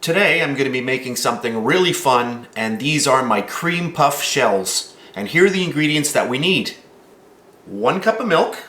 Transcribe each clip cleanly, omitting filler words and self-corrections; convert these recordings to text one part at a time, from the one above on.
Today I'm going to be making something really fun, and these are my cream puff shells. And here are the ingredients that we need. 1 cup of milk,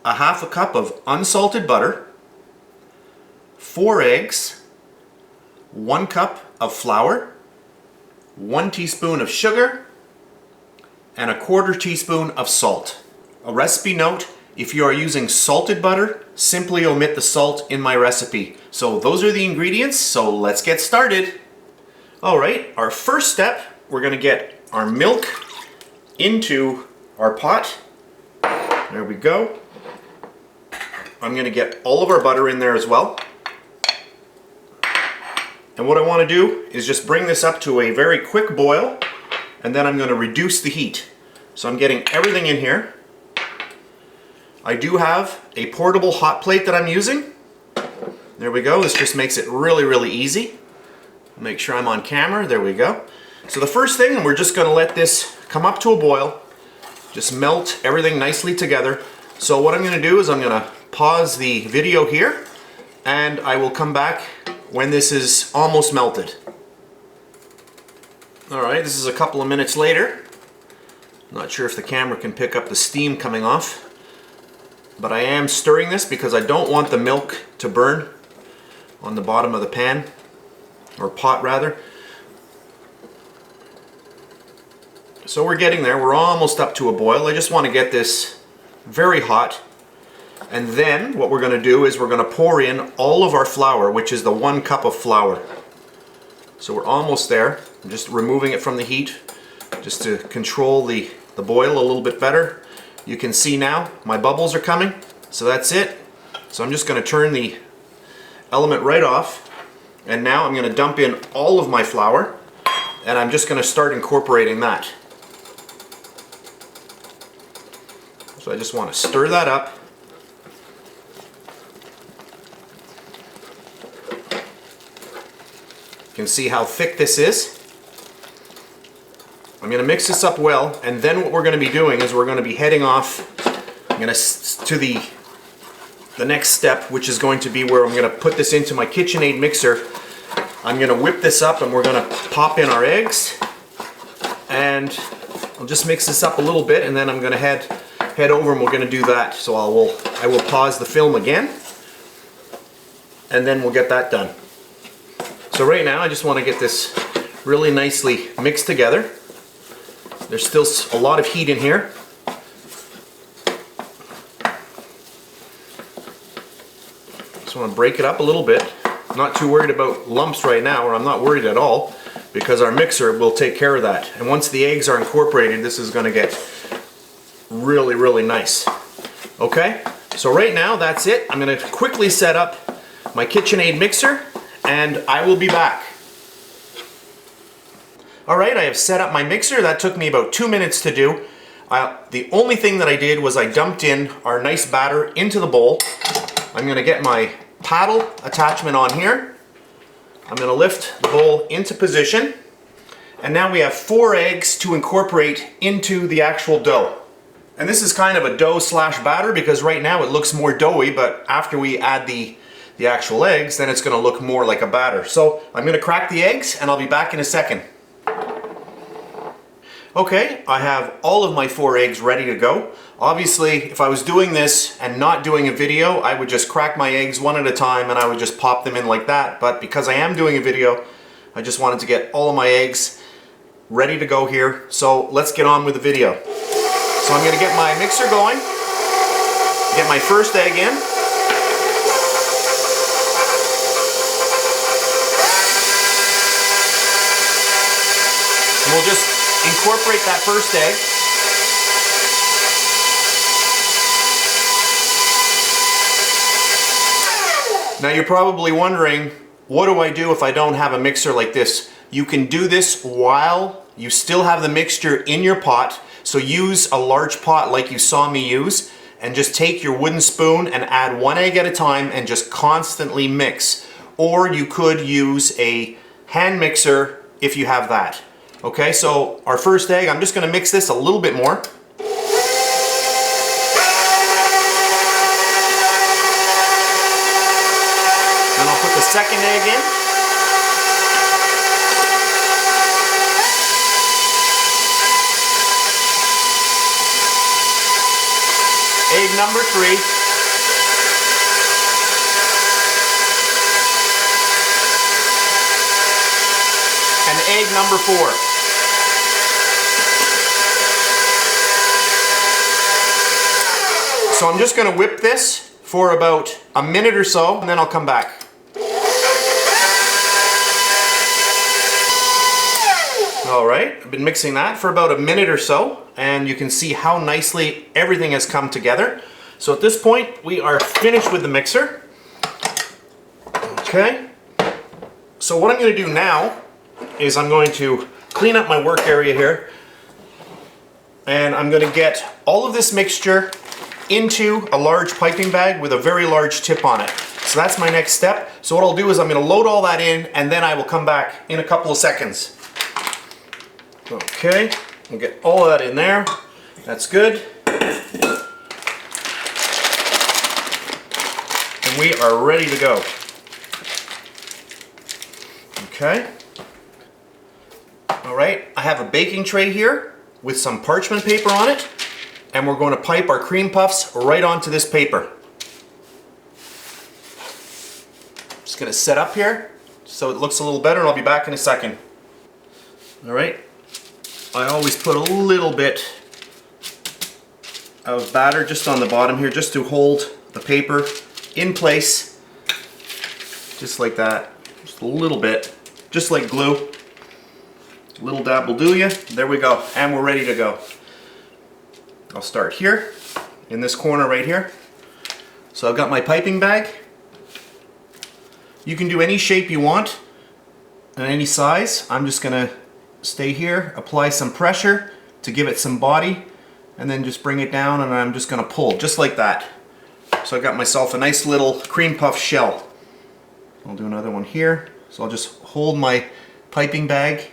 a half a cup of unsalted butter, 4 eggs, 1 cup of flour, 1 teaspoon of sugar, and a 1/4 teaspoon of salt. A recipe note: if you are using salted butter, simply omit the salt in my recipe. So those are the ingredients, so let's get started. Alright, our first step, we're going to get our milk into our pot. There we go. I'm going to get all of our butter in there as well. And what I want to do is just bring this up to a very quick boil, and then I'm going to reduce the heat. So I'm getting everything in here. I do have a portable hot plate that I'm using. There we go. This just makes it really easy. Make sure I'm on camera. There we go. So the first thing, we're just going to let this come up to a boil. Just melt everything nicely together. So what I'm going to do is I'm going to pause the video here, and I will come back when this is almost melted. Alright, this is a couple of minutes later. Not sure if the camera can pick up the steam coming off, but I am stirring this because I don't want the milk to burn on the bottom of the pan, or pot rather. So we're getting there, we're almost up to a boil. I just want to get this very hot, and then what we're going to do is we're going to pour in all of our flour, which is the 1 cup of flour. So we're almost there. I'm just removing it from the heat just to control the boil a little bit better. You can see now my bubbles are coming, so that's it. So I'm just going to turn the element right off, and now I'm going to dump in all of my flour, and I'm just going to start incorporating that. So I just want to stir that up. You can see how thick this is. I'm going to mix this up well, and then what we're going to be doing is we're going to be heading off to the next step, which is going to be where I'm going to put this into my KitchenAid mixer. I'm going to whip this up, and we're going to pop in our eggs, and I'll just mix this up a little bit, and then I'm going to head over and we're going to do that. So I will pause the film again, and then we'll get that done. So right now I just want to get this really nicely mixed together. There's still a lot of heat in here. Just want to break it up a little bit. I'm not too worried about lumps right now, or I'm not worried at all, because our mixer will take care of that. And once the eggs are incorporated, this is going to get really nice. Okay, so right now that's it. I'm going to quickly set up my KitchenAid mixer, and I will be back. Alright, I have set up my mixer. That took me about 2 minutes to do. The only thing that I did was I dumped in our nice batter into the bowl. I'm going to get my paddle attachment on here. I'm going to lift the bowl into position. And now we have 4 eggs to incorporate into the actual dough. And this is kind of a dough slash batter because right now it looks more doughy, but after we add the actual eggs, then it's going to look more like a batter. So I'm going to crack the eggs, and I'll be back in a second. Okay, I have all of my 4 eggs ready to go. Obviously, if I was doing this and not doing a video, I would just crack my eggs one at a time and I would just pop them in like that. But because I am doing a video, I just wanted to get all of my eggs ready to go here. So let's get on with the video. So I'm going to get my mixer going, get my first egg in. And we'll just incorporate that first egg. Now you're probably wondering, what do I do if I don't have a mixer like this? You can do this while you still have the mixture in your pot. So use a large pot like you saw me use, and just take your wooden spoon and add 1 egg at a time and just constantly mix. Or you could use a hand mixer if you have that. Okay, so our first egg, I'm just going to mix this a little bit more. Then I'll put the second egg in. number 3. And egg number 4. So I'm just going to whip this for about a minute or so, and then I'll come back. Alright, I've been mixing that for about a minute or so, and you can see how nicely everything has come together. So at this point, we are finished with the mixer. Okay, so what I'm going to do now is I'm going to clean up my work area here, and I'm going to get all of this mixture into a large piping bag with a very large tip on it. So that's my next step. So what I'll do is I'm going to load all that in, and then I will come back in a couple of seconds. Okay, we'll get all of that in there. That's good. And we are ready to go. Okay. Alright, I have a baking tray here with some parchment paper on it, and we're going to pipe our cream puffs right onto this paper. Just going to set up here so it looks a little better, and I'll be back in a second. Alright, I always put a little bit of batter just on the bottom here, just to hold the paper in place, just like that. Just a little bit, just like glue. A little dab will do ya. There we go, and we're ready to go. I'll start here, in this corner right here. So I've got my piping bag. You can do any shape you want, and any size. I'm just gonna stay here, apply some pressure to give it some body, and then just bring it down, and I'm just gonna pull, just like that. So I got myself a nice little cream puff shell. I'll do another one here. So I'll just hold my piping bag,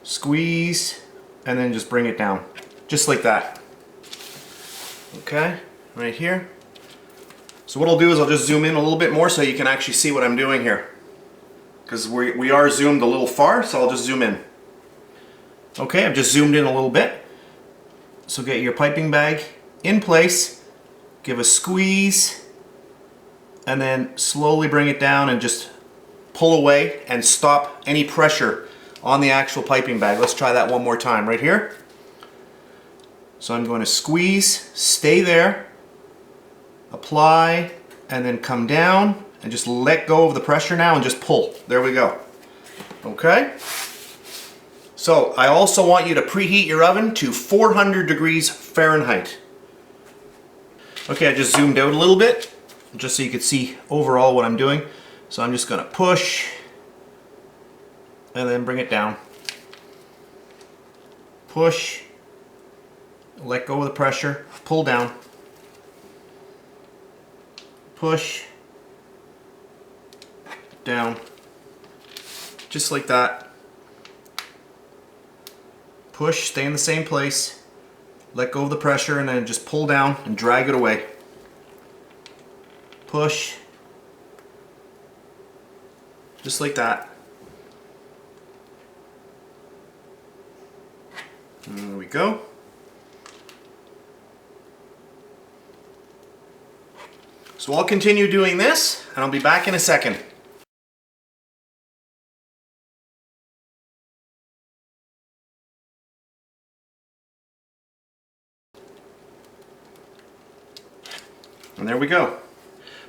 squeeze, and then just bring it down, just like that. Okay, right here. So what I'll do is I'll just zoom in a little bit more so you can actually see what I'm doing here, because we are zoomed a little far, so I'll just zoom in. Okay, I've just zoomed in a little bit. So get your piping bag in place, give a squeeze, and then slowly bring it down and just pull away and stop any pressure on the actual piping bag. Let's try that one more time right here. So I'm going to squeeze, stay there, apply, and then come down and just let go of the pressure now and just pull. There we go. Okay? So I also want you to preheat your oven to 400 degrees Fahrenheit. Okay, I just zoomed out a little bit just so you could see overall what I'm doing. So I'm just going to push and then bring it down. Push, let go of the pressure, pull down, push, down, just like that. Push, stay in the same place, let go of the pressure, and then just pull down and drag it away. Push, just like that. And there we go. So I'll continue doing this, and I'll be back in a second. And there we go.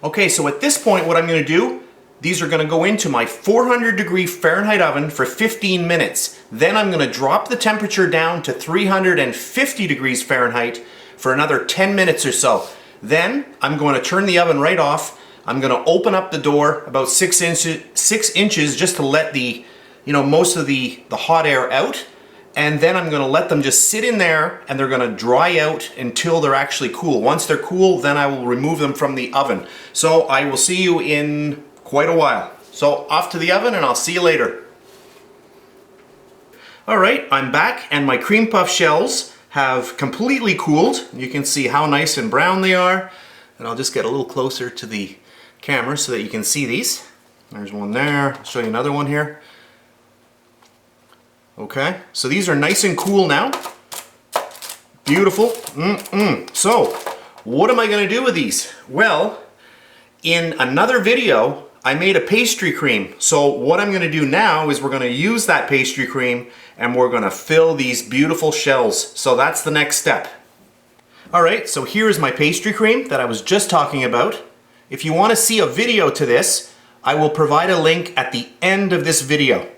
Okay, so at this point what I'm going to do, these are going to go into my 400 degree Fahrenheit oven for 15 minutes. Then I'm going to drop the temperature down to 350 degrees Fahrenheit for another 10 minutes or so. Then I'm going to turn the oven right off. I'm going to open up the door about 6 inches just to let the, most of the hot air out. And then I'm going to let them just sit in there, and they're going to dry out until they're actually cool. Once they're cool, then I will remove them from the oven. So I will see you in quite a while. So off to the oven, and I'll see you later. Alright, I'm back, and my cream puff shells have completely cooled. You can see how nice and brown they are. And I'll just get a little closer to the camera so that you can see these. There's one there. I'll show you another one here. Okay, so these are nice and cool now. Beautiful. So, What am I going to do with these? Well, in another video, I made a pastry cream. So what I'm going to do now is we're going to use that pastry cream and we're going to fill these beautiful shells. So that's the next step. Alright, so here's my pastry cream that I was just talking about. If you want to see a video to this, I will provide a link at the end of this video.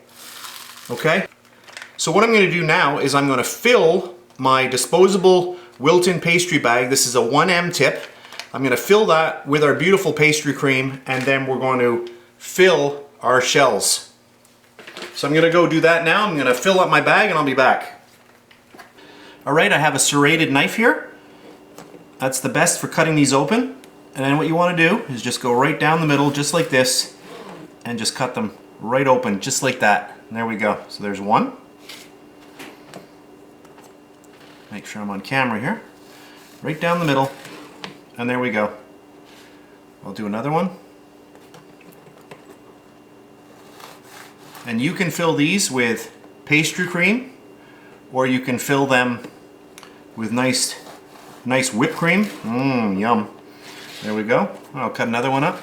Okay? So what I'm going to do now is I'm going to fill my disposable Wilton pastry bag. This is a 1M tip. I'm going to fill that with our beautiful pastry cream, and then we're going to fill our shells. So I'm going to go do that now. I'm going to fill up my bag and I'll be back. Alright, I have a serrated knife here. That's the best for cutting these open. And then what you want to do is just go right down the middle, just like this, and just cut them right open, just like that. And there we go. So there's one. Make sure I'm on camera here. Right down the middle. And there we go. I'll do another one. And you can fill these with pastry cream, or you can fill them with nice whipped cream. Yum. There we go. I'll cut another one up.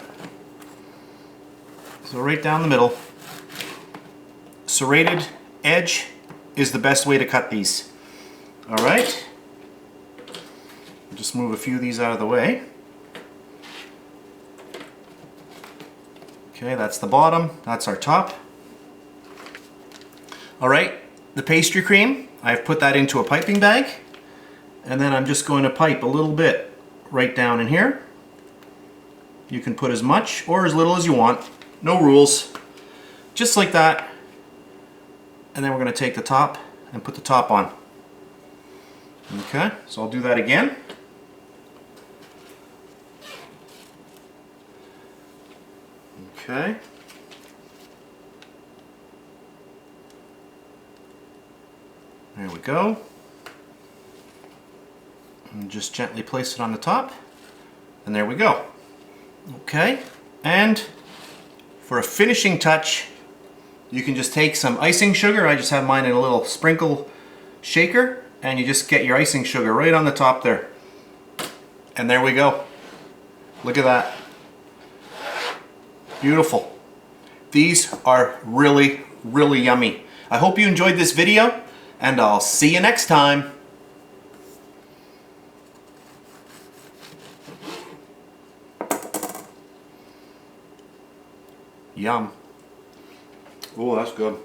So right down the middle. Serrated edge is the best way to cut these. Alright. Just move a few of these out of the way. Okay, that's the bottom. That's our top. Alright, the pastry cream, I've put that into a piping bag. And then I'm just going to pipe a little bit right down in here. You can put as much or as little as you want. No rules. Just like that. And then we're going to take the top and put the top on. Okay, so I'll do that again. Okay. There we go. And just gently place it on the top. And there we go. Okay, and for a finishing touch, you can just take some icing sugar. I just have mine in a little sprinkle shaker. And you just get your icing sugar right on the top there. And there we go. Look at that. Beautiful. These are really, really yummy. I hope you enjoyed this video, and I'll see you next time. Yum. Oh, that's good.